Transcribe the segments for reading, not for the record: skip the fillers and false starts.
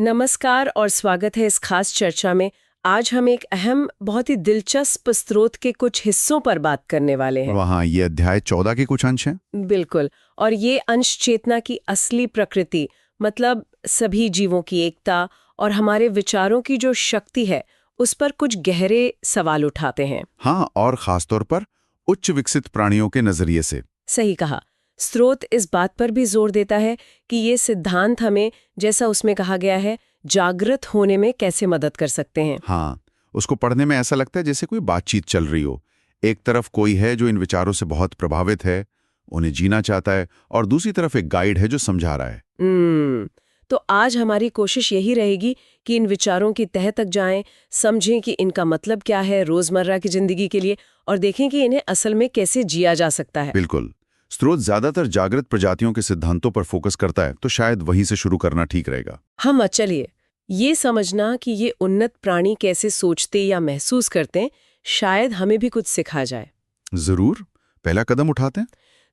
नमस्कार और स्वागत है इस खास चर्चा में। आज हम एक अहम, बहुत ही दिलचस्प स्रोत के कुछ हिस्सों पर बात करने वाले हैं। वहाँ ये अध्याय 14 के कुछ अंश हैं। बिल्कुल। और ये अंश चेतना की असली प्रकृति, मतलब सभी जीवों की एकता और हमारे विचारों की जो शक्ति है, उस पर कुछ गहरे सवाल उठाते हैं। हाँ, और खासतौर पर उच्च विकसित प्राणियों के नजरिए से। सही कहा। स्रोत इस बात पर भी जोर देता है कि ये सिद्धांत हमें, जैसा उसमें कहा गया है, जागृत होने में कैसे मदद कर सकते हैं। हाँ, उसको पढ़ने में ऐसा लगता है जैसे कोई बातचीत चल रही हो। एक तरफ कोई है जो इन विचारों से बहुत प्रभावित है, उन्हें जीना चाहता है, और दूसरी तरफ एक गाइड है जो समझा रहा है। तो आज हमारी कोशिश यही रहेगी कि इन विचारों की तह तक जाएं, समझें कि इनका मतलब क्या है रोजमर्रा की जिंदगी के लिए, और देखें कि इन्हें असल में कैसे जिया जा सकता है। बिल्कुल। स्रोत ज्यादातर जागृत प्रजातियों के सिद्धांतों पर फोकस करता है, तो शायद वहीं से शुरू करना ठीक रहेगा। हम चलिए, ये समझना कि ये उन्नत प्राणी कैसे सोचते या महसूस करते हैं, शायद हमें भी कुछ सिखा जाए। जरूर, पहला कदम उठाते हैं।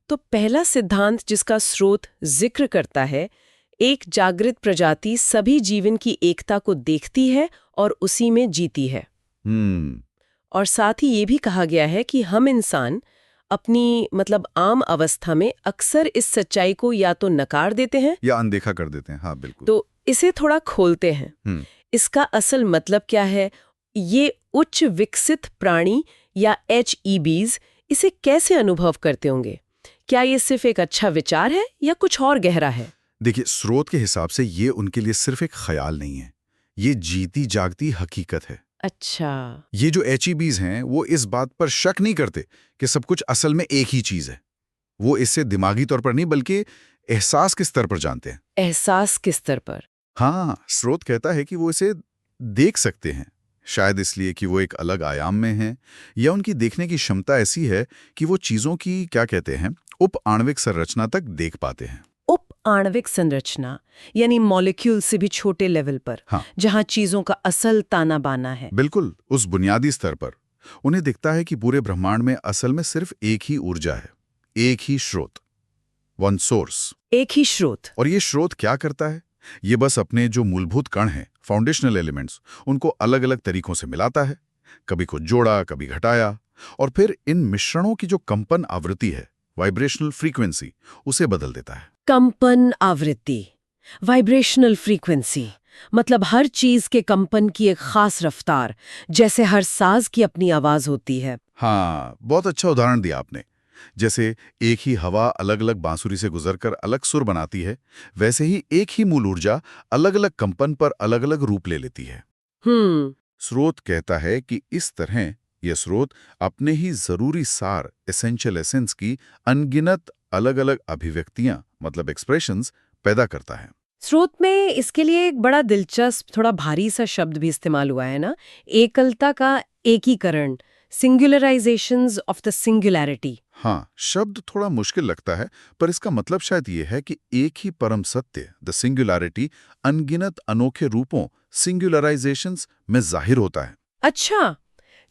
तो पहला सिद्धांत जिसका स्रोत जिक्र करता है, एक जागृत प्रजाति सभी जीवन की एकता को देखती है और उसी में जीती है। और साथ ही ये भी कहा गया है कि हम इंसान अपनी आम अवस्था में अक्सर इस सच्चाई को या तो नकार देते हैं या अनदेखा कर देते हैं। हाँ, बिल्कुल। तो इसे थोड़ा खोलते हैं। इसका असल मतलब क्या है? ये उच्च विकसित प्राणी या HEBs इसे कैसे अनुभव करते होंगे? क्या ये सिर्फ एक अच्छा विचार है या कुछ और गहरा है? देखिए, स्रोत के हिसाब से ये उनके लिए सिर्फ एक ख्याल नहीं है, ये जीती जागती हकीकत है। अच्छा। ये जो HEBs हैं वो इस बात पर शक नहीं करते कि सब कुछ असल में एक ही चीज है। वो इससे दिमागी तौर पर नहीं बल्कि एहसास के स्तर पर जानते हैं। एहसास किस स्तर पर? हाँ, स्रोत कहता है कि वो इसे देख सकते हैं, शायद इसलिए कि वो एक अलग आयाम में हैं, या उनकी देखने की क्षमता ऐसी है कि वो चीजों की क्या कहते हैं उप आणविक संरचना तक देख पाते हैं। उप आणविक संरचना यानी मॉलिक्यूल से भी छोटे लेवल पर। हाँ, जहां चीजों का असल ताना बाना है। बिल्कुल, उस बुनियादी स्तर पर उन्हें दिखता है कि पूरे ब्रह्मांड में असल में सिर्फ एक ही ऊर्जा है, एक ही स्रोत, वन सोर्स। एक ही स्रोत। और ये स्रोत क्या करता है? ये बस अपने जो मूलभूत कण हैं, फाउंडेशनल एलिमेंट्स, उनको अलग अलग तरीकों से मिलाता है, कभी कुछ जोड़ा, कभी घटाया, और फिर इन मिश्रणों की जो कंपन आवृत्ति है, वाइब्रेशनल फ्रीक्वेंसी, उसे बदल देता है। कंपन आवृत्ति, वाइब्रेशनल फ्रीक्वेंसी, मतलब हर चीज के कंपन की एक खास रफ्तार, जैसे हर साज की अपनी आवाज होती है। हाँ, बहुत अच्छा उदाहरण दिया आपने। जैसे एक ही हवा अलग अलग बांसुरी से गुजरकर अलग सुर बनाती है, वैसे ही एक ही मूल ऊर्जा अलग अलग कंपन पर अलग अलग रूप ले लेती है। स्रोत कहता है कि इस तरह यह स्रोत अपने ही जरूरी सार, एसेंशियल एसेंस की अनगिनत अलग अलग अभिव्यक्तियां, मतलब एक्सप्रेशंस पैदा करता है। स्रोत में इसके लिए एक बड़ा दिलचस्प, थोड़ा भारी सा शब्द भी इस्तेमाल हुआ है ना, एकलता का एकीकरण, सिंगुलराइजेशंस ऑफ द सिंगुलैरिटी। हाँ, शब्द थोड़ा मुश्किल लगता है, पर इसका मतलब शायद ये है कि एक ही परम सत्य, द सिंगुलैरिटी, अनगिनत अनोखे रूपों, सिंगुलराइजेशंस में जाहिर होता है। अच्छा,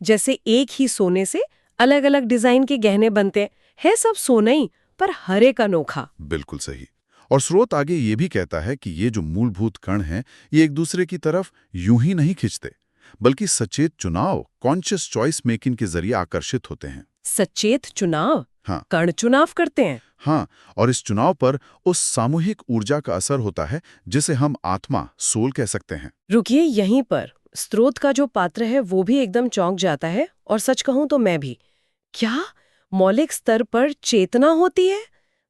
जैसे एक ही सोने से अलग अलग डिजाइन के गहने बनते हैं, सब सोना ही, पर हर एक अनोखा। बिल्कुल सही। और स्रोत आगे ये भी कहता है कि ये जो मूलभूत कण हैं, ये एक दूसरे की तरफ यूं ही नहीं खिंचते, बल्कि सचेत चुनाव, कॉन्शियस चॉइस मेकिंग के जरिए आकर्षित होते हैं। सचेत चुनाव? हाँ, कण चुनाव करते हैं? हाँ, और इस चुनाव पर उस सामूहिक ऊर्जा का असर होता है जिसे हम आत्मा, सोल कह सकते हैं। रुकिए, यहीं पर स्रोत का जो पात्र है वो भी एकदम चौंक जाता है, और सच कहूं तो मैं भी। क्या मौलिक स्तर पर चेतना होती है?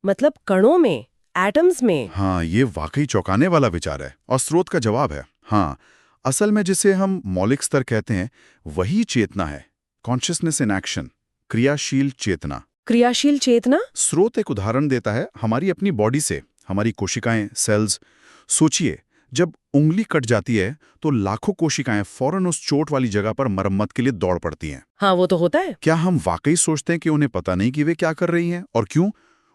मतलब कणों में, एटम्स में? हाँ, ये वाकई चौंकाने वाला विचार है, और स्रोत का जवाब है हाँ। असल में जिसे हम मौलिक स्तर कहते हैं वही चेतना है, कॉन्शियसनेस इन एक्शन, क्रियाशील चेतना। क्रियाशील चेतना? स्रोत एक उदाहरण देता है हमारी अपनी बॉडी से, हमारी कोशिकाएं, सेल्स। सोचिए, जब उंगली कट जाती है तो लाखों कोशिकाएं फौरन उस चोट वाली जगह पर मरम्मत के लिए दौड़ पड़ती हैं। हाँ, वो तो होता है। क्या हम वाकई सोचते हैं कि उन्हें पता नहीं कि वे क्या कर रही हैं और क्यों?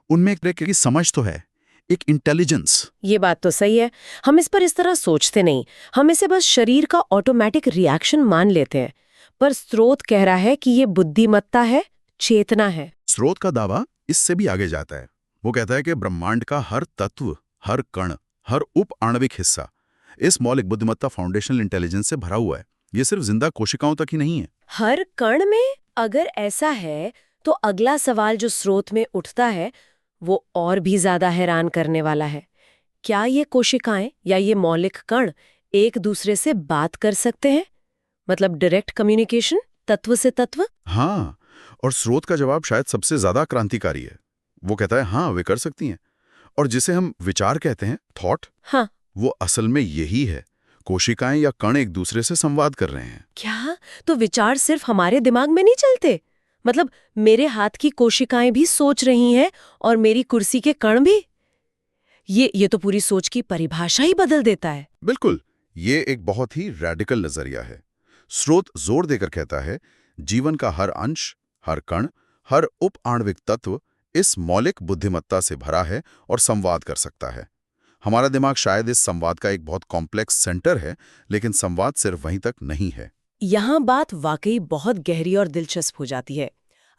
उनमें एक तरह की समझ तो है, एक इंटेलिजेंस। ये बात तो सही है। हम इस पर इस तरह सोचते नहीं, हम इसे बस शरीर का ऑटोमेटिक रिएक्शन मान लेते हैं। पर स्रोत कह रहा है कि ये बुद्धिमत्ता है, चेतना है। स्रोत का दावा इससे भी आगे जाता है। वो कहता है कि ब्रह्मांड का हर तत्व, हर कण, हर उप आणविक हिस्सा इस मौलिक बुद्धिमत्ता फाउंडेशनल इंटेलिजेंस से भरा हुआ है। ये सिर्फ जिंदा कोशिकाओं तक ही नहीं है। हर कण में अगर ऐसा है तो अगला सवाल जो स्रोत में उठता है वो और भी ज्यादा हैरान करने वाला है। क्या ये कोशिकाएं या ये मौलिक कण एक दूसरे से बात कर सकते हैं? मतलब डायरेक्ट कम्युनिकेशन, तत्व से तत्व? हाँ, और स्रोत का जवाब शायद सबसे ज्यादा क्रांतिकारी है। वो कहता है हाँ, वे कर सकती हैं। और जिसे हम विचार कहते हैं, थॉट, हाँ, वो असल में यही है। कोशिकाएं या कण एक दूसरे से संवाद कर रहे हैं। क्या? तो विचार सिर्फ हमारे दिमाग में नहीं चलते? मतलब मेरे हाथ की कोशिकाएं भी सोच रही हैं और मेरी कुर्सी के कण भी? ये तो पूरी सोच की परिभाषा ही बदल देता है। बिल्कुल, ये एक बहुत ही रैडिकल नजरिया है। स्रोत जोर देकर कहता है, जीवन का हर अंश, हर कण, हर उप आणविक तत्व इस मौलिक बुद्धिमत्ता से भरा है और संवाद कर सकता है। हमारा दिमाग शायद इस संवाद का एक बहुत कॉम्प्लेक्स सेंटर है, लेकिन संवाद सिर्फ वहीं तक नहीं है। यहाँ बात वाकई बहुत गहरी और दिलचस्प हो जाती है।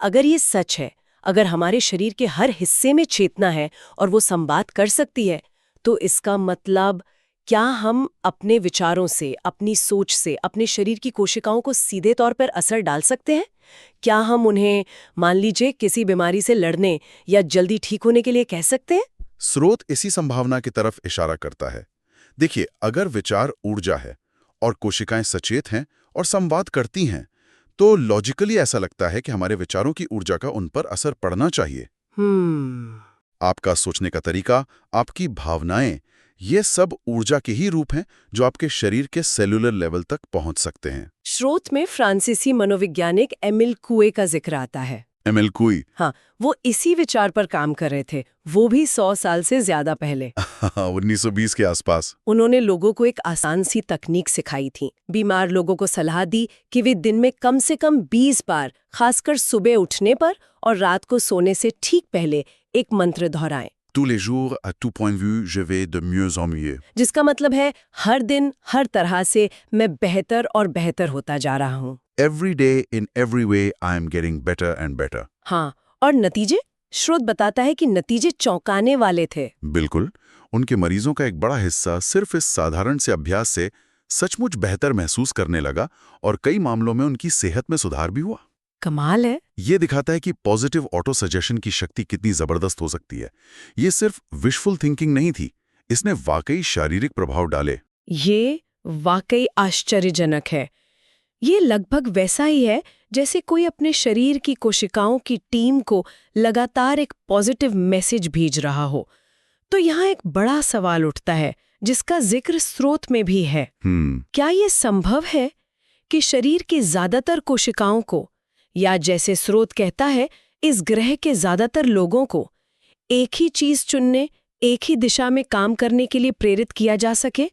अगर ये सच है, अगर हमारे शरीर के हर हिस्से में चेतना है और वो संवाद कर सकती है, तो इसका मतलब क्या हम अपने विचारों से, अपनी सोच से अपने शरीर की कोशिकाओं को सीधे तौर पर असर डाल सकते हैं? क्या हम उन्हें, मान लीजिए, किसी बीमारी से लड़ने या जल्दी ठीक होने के लिए कह सकते हैं? स्रोत इसी संभावना की तरफ इशारा करता है। देखिए, अगर विचार ऊर्जा है और कोशिकाएं सचेत हैं और संवाद करती हैं, तो लॉजिकली ऐसा लगता है कि हमारे विचारों की ऊर्जा का उन पर असर पड़ना चाहिए। आपका सोचने का तरीका, आपकी भावनाएं, ये सब ऊर्जा के ही रूप हैं जो आपके शरीर के सेलुलर लेवल तक पहुंच सकते हैं। स्रोत में फ्रांसीसी मनोवैज्ञानिक एमिल कुए का जिक्र आता है। एमिल कुई? हाँ, वो इसी विचार पर काम कर रहे थे, वो भी 100 साल से ज्यादा पहले। 1920 के आसपास। उन्होंने लोगों को एक आसान सी तकनीक सिखाई थी। बीमार लोगों को सलाह दी कि वे दिन में कम से कम 20 बार, खासकर सुबह उठने पर और रात को सोने से ठीक पहले, एक मंत्र दोहराएं। Tous les jours, à tout point de vue, je vais de mieux en mieux. जिसका मतलब है हर दिन, हर तरह से मैं बेहतर और बेहतर होता जा रहा हूँ। Every day, in every way, I am getting better and better. हाँ, और नतीजे? स्रोत बताता है कि नतीजे चौंकाने वाले थे। बिल्कुल, उनके मरीजों का एक बड़ा हिस्सा सिर्फ इस साधारण से अभ्यास से सचमुच बेहतर महसूस करने लगा और कई मामलों में उनकी सेहत में सुधार भी हुआ। कमाल है। ये दिखाता है कि पॉजिटिव ऑटो सजेशन की शक्ति कितनी जबरदस्त हो सकती है। ये सिर्फ विशफुल थिंकिंग नहीं थी, इसने वाकई शारीरिक प्रभाव डाले। ये वाकई आश्चर्यजनक है। ये लगभग वैसा ही है जैसे कोई अपने शरीर की कोशिकाओं की टीम को लगातार एक पॉजिटिव मैसेज भेज रहा हो। तो यहाँ एक बड़ा सवाल उठता है जिसका जिक्र स्रोत में भी है। क्या ये संभव है कि शरीर की ज्यादातर कोशिकाओं को, या जैसे स्रोत कहता है, इस ग्रह के ज्यादातर लोगों को एक ही चीज चुनने, एक ही दिशा में काम करने के लिए प्रेरित किया जा सके?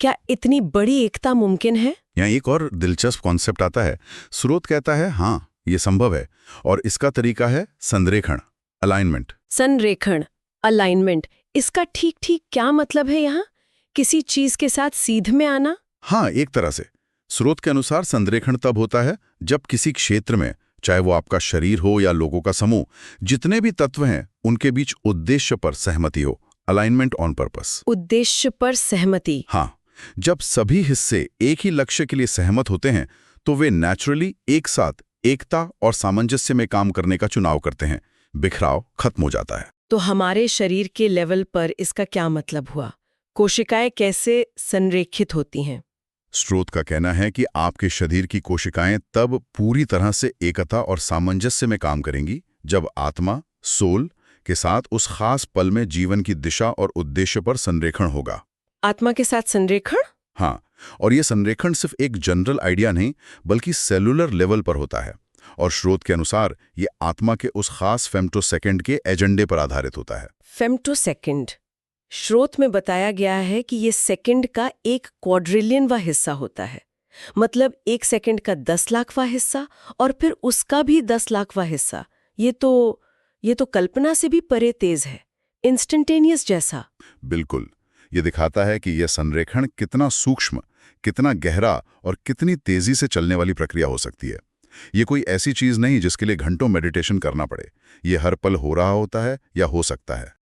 क्या इतनी बड़ी एकता मुमकिन है? यहाँ एक और दिलचस्प कॉन्सेप्ट आता है। स्रोत कहता है हाँ, ये संभव है, और इसका तरीका है संरेखण, अलाइनमेंट। संरेखण, अलाइनमेंट, इसका ठीक ठीक क्या मतलब है यहाँ? किसी चीज के साथ सीध में आना? हाँ, एक तरह से। स्रोत के अनुसार संरेखण तब होता है जब किसी क्षेत्र में, चाहे वो आपका शरीर हो या लोगों का समूह, जितने भी तत्व हैं उनके बीच उद्देश्य पर सहमति हो। Alignment on purpose. उद्देश्य पर सहमति। हाँ, जब सभी हिस्से एक ही लक्ष्य के लिए सहमत होते हैं तो वे नेचुरली एक साथ एकता और सामंजस्य में काम करने का चुनाव करते हैं। बिखराव खत्म हो जाता है। तो हमारे शरीर के लेवल पर इसका क्या मतलब हुआ? कोशिकाएं कैसे संरेखित होती हैं? स्रोत का कहना है कि आपके शरीर की कोशिकाएं तब पूरी तरह से एकता और सामंजस्य में काम करेंगी जब आत्मा, सोल के साथ उस खास पल में जीवन की दिशा और उद्देश्य पर संरेखण होगा। आत्मा के साथ संरेखण? हाँ, और ये संरेखण सिर्फ एक जनरल आइडिया नहीं, बल्कि सेलुलर लेवल पर होता है। और स्रोत के अनुसार ये आत्मा के उस खास फेम्टोसेकंड के एजेंडे पर आधारित होता है। फेम्टोसेकंड, स्रोत में बताया गया है कि ये सेकंड का 1 क्वाड्रिलियनवा हिस्सा होता है। मतलब 1 सेकंड का 10 लाखवा हिस्सा और फिर उसका भी 10 लाखवा हिस्सा। ये तो कल्पना से भी परे तेज है, इंस्टेंटेनियस जैसा। बिल्कुल, ये दिखाता है कि यह संरेखण कितना सूक्ष्म, कितना गहरा और कितनी तेजी से चलने वाली प्रक्रिया हो सकती है। ये कोई ऐसी चीज नहीं जिसके लिए घंटों मेडिटेशन करना पड़े। ये हर पल हो रहा होता है या हो सकता है।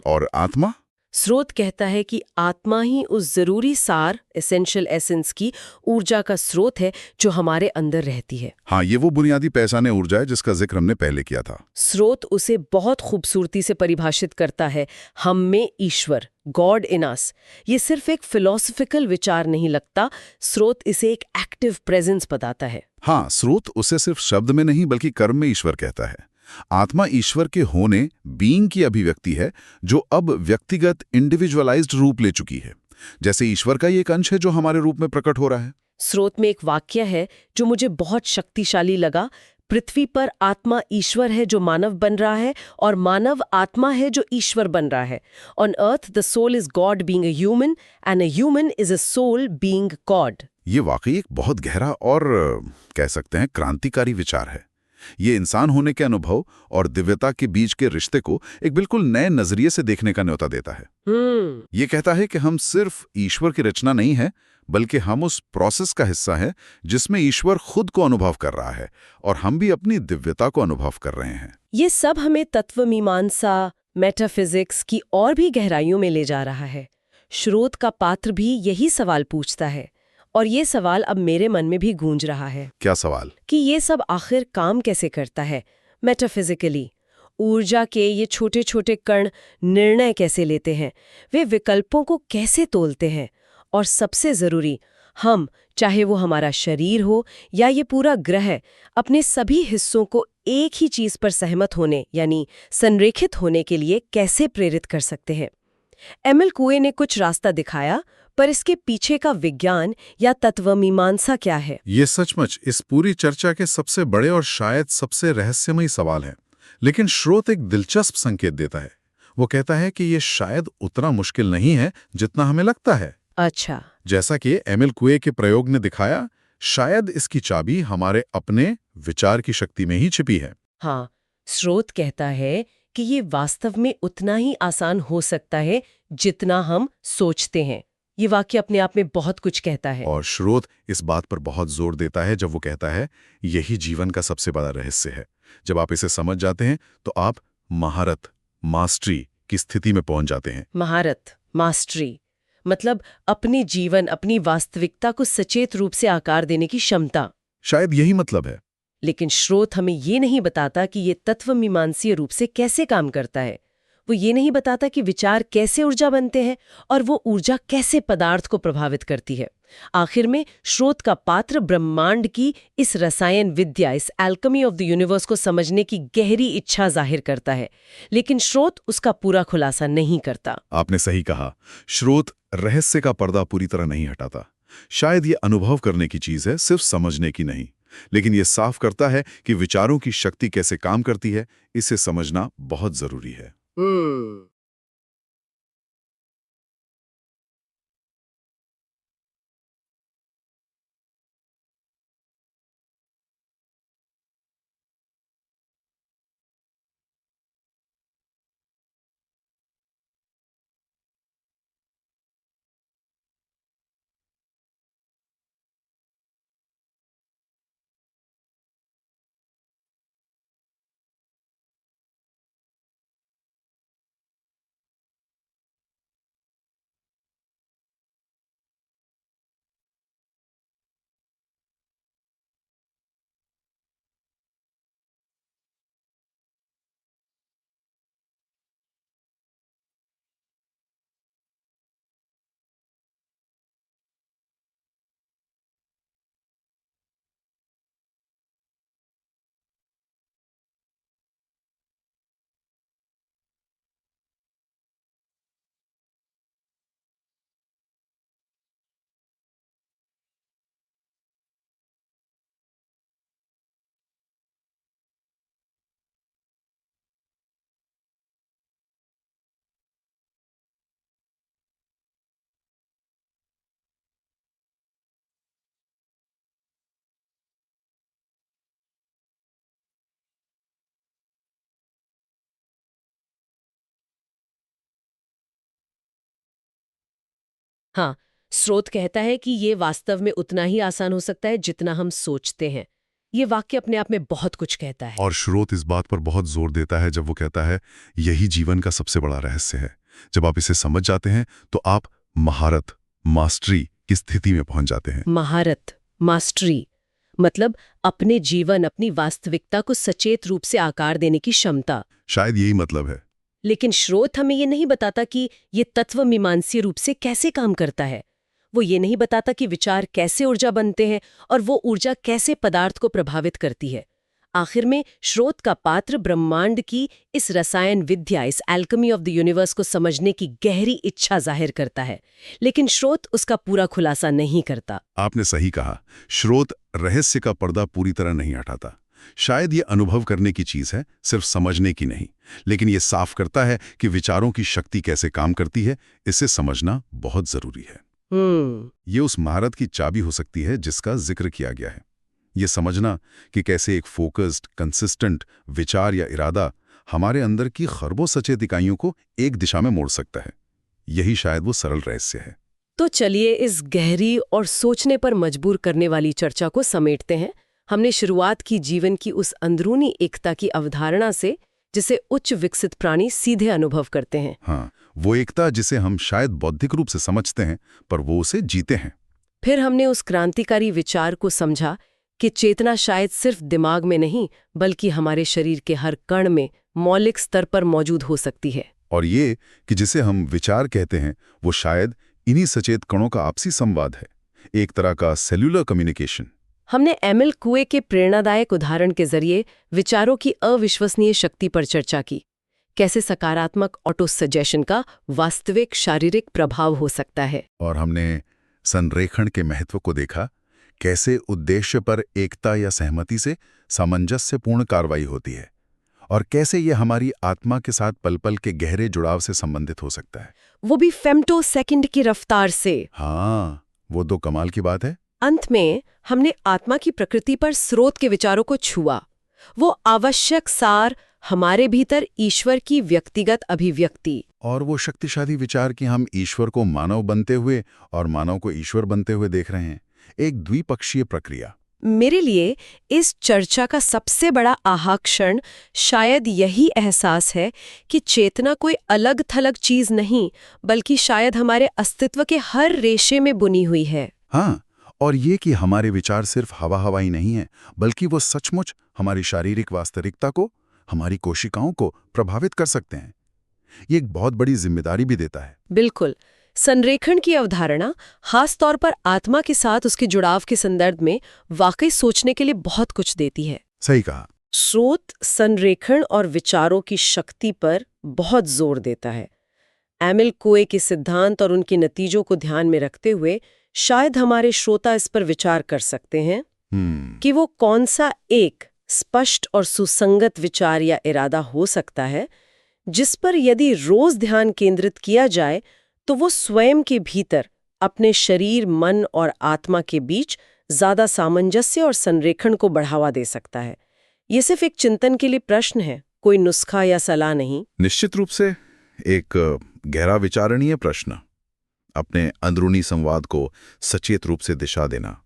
और आत्मा? स्रोत कहता है कि आत्मा ही उस जरूरी सार, एसेंशियल एसेंस की ऊर्जा का स्रोत है जो हमारे अंदर रहती है। हाँ, ये वो बुनियादी पहचाने ऊर्जा है जिसका जिक्र हमने पहले किया था। स्रोत उसे बहुत खूबसूरती से परिभाषित करता है, हम में ईश्वर, गॉड इन अस। ये सिर्फ एक फिलोसफिकल विचार नहीं लगता, स्रोत इसे एक एक्टिव प्रेजेंस बताता है। हाँ, स्रोत उसे सिर्फ शब्द में नहीं बल्कि कर्म में ईश्वर कहता है। आत्मा ईश्वर के होने, बीइंग की अभिव्यक्ति है जो अब व्यक्तिगत इंडिविजुअलाइज्ड रूप ले चुकी है। जैसे ईश्वर का ही एक अंश है जो हमारे रूप में प्रकट हो रहा है। स्रोत में एक वाक्य है जो मुझे बहुत शक्तिशाली लगा, पृथ्वी पर आत्मा ईश्वर है जो मानव बन रहा है और मानव आत्मा है जो ईश्वर बन रहा है। On earth the soul is God being a human and a human is a soul being God. ये वाकई एक बहुत गहरा और कह सकते हैं क्रांतिकारी विचार है। ये इंसान होने के अनुभव और दिव्यता के बीच के रिश्ते को एक बिल्कुल नए नजरिए से देखने का न्योता देता है। ये कहता है कि हम सिर्फ ईश्वर की रचना नहीं है, बल्कि हम उस प्रोसेस का हिस्सा है जिसमें ईश्वर खुद को अनुभव कर रहा है और हम भी अपनी दिव्यता को अनुभव कर रहे हैं। ये सब हमें तत्व मीमांसा, मेटाफिजिक्स की और भी गहराइयों में ले जा रहा है। स्रोत का पात्र भी यही सवाल पूछता है, और ये सवाल अब मेरे मन में भी गूंज रहा है। क्या सवाल? कि ये सब आखिर काम कैसे करता है मेटाफिजिकली। ऊर्जा के ये छोटे छोटे कण निर्णय कैसे लेते हैं, वे विकल्पों को कैसे तोलते हैं, और सबसे जरूरी, हम, चाहे वो हमारा शरीर हो या ये पूरा ग्रह, अपने सभी हिस्सों को एक ही चीज पर सहमत होने यानी संरेखित होने के लिए कैसे प्रेरित कर सकते हैं। एमिल कुए ने कुछ रास्ता दिखाया, पर इसके पीछे का विज्ञान या तत्वमीमांसा क्या है? ये सचमुच इस पूरी चर्चा के सबसे बड़े और शायद सबसे रहस्यमयी सवाल है। लेकिन स्रोत एक दिलचस्प संकेत देता है। वो कहता है कि ये शायद उतना मुश्किल नहीं है जितना हमें लगता है। अच्छा। जैसा कि एमिल कुए के प्रयोग ने दिखाया, शायद इसकी चाबी हमारे अपने विचार की शक्ति में ही छिपी है। हाँ, स्रोत कहता है कि ये वास्तव में उतना ही आसान हो सकता है जितना हम सोचते हैं। ये वाक्य अपने आप में बहुत कुछ कहता है। और स्रोत इस बात पर बहुत जोर देता है जब वो कहता है, यही जीवन का सबसे बड़ा रहस्य है। जब आप इसे समझ जाते हैं तो आप महारत, मास्टरी की स्थिति में पहुंच जाते हैं। महारत, मास्टरी मतलब अपने जीवन, अपनी वास्तविकता को सचेत रूप से आकार देने की क्षमता। शायद यही मतलब है। लेकिन स्रोत हमें ये नहीं बताता कि ये तत्वमीमांसीय रूप से कैसे काम करता है। वो ये नहीं बताता कि विचार कैसे ऊर्जा बनते हैं और वो ऊर्जा कैसे पदार्थ को प्रभावित करती है। आखिर में स्रोत का पात्र ब्रह्मांड की इस रसायन विद्या, इस एल्केमी ऑफ द यूनिवर्स को समझने की गहरी इच्छा जाहिर करता है, लेकिन स्रोत उसका पूरा खुलासा नहीं करता। आपने सही कहा, स्रोत रहस्य का पर्दा पूरी तरह नहीं हटाता। शायद ये अनुभव करने की चीज है, सिर्फ समझने की नहीं। लेकिन ये साफ करता है कि विचारों की शक्ति कैसे काम करती है, इसे समझना बहुत जरूरी है। हाँ, स्रोत कहता है कि ये वास्तव में उतना ही आसान हो सकता है जितना हम सोचते हैं। ये वाक्य अपने आप में बहुत कुछ कहता है। और स्रोत इस बात पर बहुत जोर देता है जब वो कहता है, यही जीवन का सबसे बड़ा रहस्य है। जब आप इसे समझ जाते हैं तो आप महारत, मास्टरी की स्थिति में पहुंच जाते हैं। महारत, मास्टरी मतलब अपने जीवन, अपनी वास्तविकता को सचेत रूप से आकार देने की क्षमता। शायद यही मतलब है। लेकिन स्रोत हमें ये नहीं बताता कि ये तत्व मीमांसीय रूप से कैसे काम करता है। वो ये नहीं बताता कि विचार कैसे ऊर्जा बनते हैं और वो ऊर्जा कैसे पदार्थ को प्रभावित करती है। आखिर में स्रोत का पात्र ब्रह्मांड की इस रसायन विद्या, इस एल्केमी ऑफ द यूनिवर्स को समझने की गहरी इच्छा जाहिर करता है, लेकिन स्रोत उसका पूरा खुलासा नहीं करता। आपने सही कहा, स्रोत रहस्य का पर्दा पूरी तरह नहीं हटाता। शायद ये अनुभव करने की चीज है, सिर्फ समझने की नहीं। लेकिन ये साफ करता है कि विचारों की शक्ति कैसे काम करती है, इसे समझना बहुत जरूरी है। ये उस महारत की चाबी हो सकती है जिसका जिक्र किया गया है। ये समझना कि कैसे एक फोकस्ड, कंसिस्टेंट विचार या इरादा हमारे अंदर की खरबों सचेत इकाइयों को एक दिशा में मोड़ सकता है। यही शायद वो सरल रहस्य है। तो चलिए इस गहरी और सोचने पर मजबूर करने वाली चर्चा को समेटते हैं। हमने शुरुआत की जीवन की उस अंदरूनी एकता की अवधारणा से, जिसे उच्च विकसित प्राणी सीधे अनुभव करते हैं। हाँ, वो एकता जिसे हम शायद बौद्धिक रूप से समझते हैं, पर वो उसे जीते हैं। फिर हमने उस क्रांतिकारी विचार को समझा कि चेतना शायद सिर्फ दिमाग में नहीं, बल्कि हमारे शरीर के हर कण में मौलिक स्तर पर मौजूद हो सकती है। और ये कि जिसे हम विचार कहते हैं, वो शायद इन्हीं सचेत कणों का आपसी संवाद है, एक तरह का सेल्यूलर कम्युनिकेशन। हमने एमिल कुए के प्रेरणादायक उदाहरण के जरिए विचारों की अविश्वसनीय शक्ति पर चर्चा की। कैसे सकारात्मक ऑटो सजेशन का वास्तविक शारीरिक प्रभाव हो सकता है। और हमने संरेखण के महत्व को देखा, कैसे उद्देश्य पर एकता या सहमति से सामंजस्यपूर्ण कार्रवाई होती है, और कैसे ये हमारी आत्मा के साथ पल पल के गहरे जुड़ाव से संबंधित हो सकता है, वो भी फेम्टो सेकंड की रफ्तार से। हाँ, वो तो कमाल की बात है। अंत में हमने आत्मा की प्रकृति पर स्रोत के विचारों को छुआ। वो आवश्यक सार, हमारे भीतर ईश्वर की व्यक्तिगत अभिव्यक्ति, और वो शक्तिशाली विचार कि हम ईश्वर को मानव बनते हुए और मानव को ईश्वर बनते हुए देख रहे हैं, एक द्विपक्षीय प्रक्रिया। मेरे लिए इस चर्चा का सबसे बड़ा आहा क्षण शायद यही एहसास है कि चेतना कोई अलग थलग चीज नहीं, बल्कि शायद हमारे अस्तित्व के हर रेशे में बुनी हुई है। हाँ, और ये कि हमारे विचार सिर्फ हवा हवाई नहीं है, बल्कि वो सचमुच हमारी शारीरिक वास्तविकता को, हमारी कोशिकाओं को प्रभावित कर सकते हैं। ये एक बहुत बड़ी जिम्मेदारी भी देता है। बिल्कुल। संरेखण की अवधारणा खास तौर पर आत्मा के साथ उसके जुड़ाव के संदर्भ में वाकई सोचने के लिए बहुत कुछ देती है। सही कहा। स्रोत संरेखण और विचारों की शक्ति पर बहुत जोर देता है। एमिल कुए के सिद्धांत और उनके नतीजों को ध्यान में रखते हुए शायद हमारे श्रोता इस पर विचार कर सकते हैं कि वो कौन सा एक स्पष्ट और सुसंगत विचार या इरादा हो सकता है जिस पर यदि रोज ध्यान केंद्रित किया जाए तो वो स्वयं के भीतर अपने शरीर, मन और आत्मा के बीच ज्यादा सामंजस्य और संरेखण को बढ़ावा दे सकता है। ये सिर्फ एक चिंतन के लिए प्रश्न है, कोई नुस्खा या सलाह नहीं। निश्चित रूप से एक गहरा विचारणीय प्रश्न। अपने अंदरूनी संवाद को सचेत रूप से दिशा देना,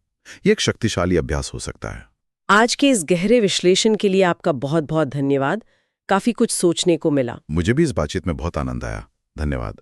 ये एक शक्तिशाली अभ्यास हो सकता है। आज के इस गहरे विश्लेषण के लिए आपका बहुत बहुत धन्यवाद। काफी कुछ सोचने को मिला। मुझे भी इस बातचीत में बहुत आनंद आया। धन्यवाद।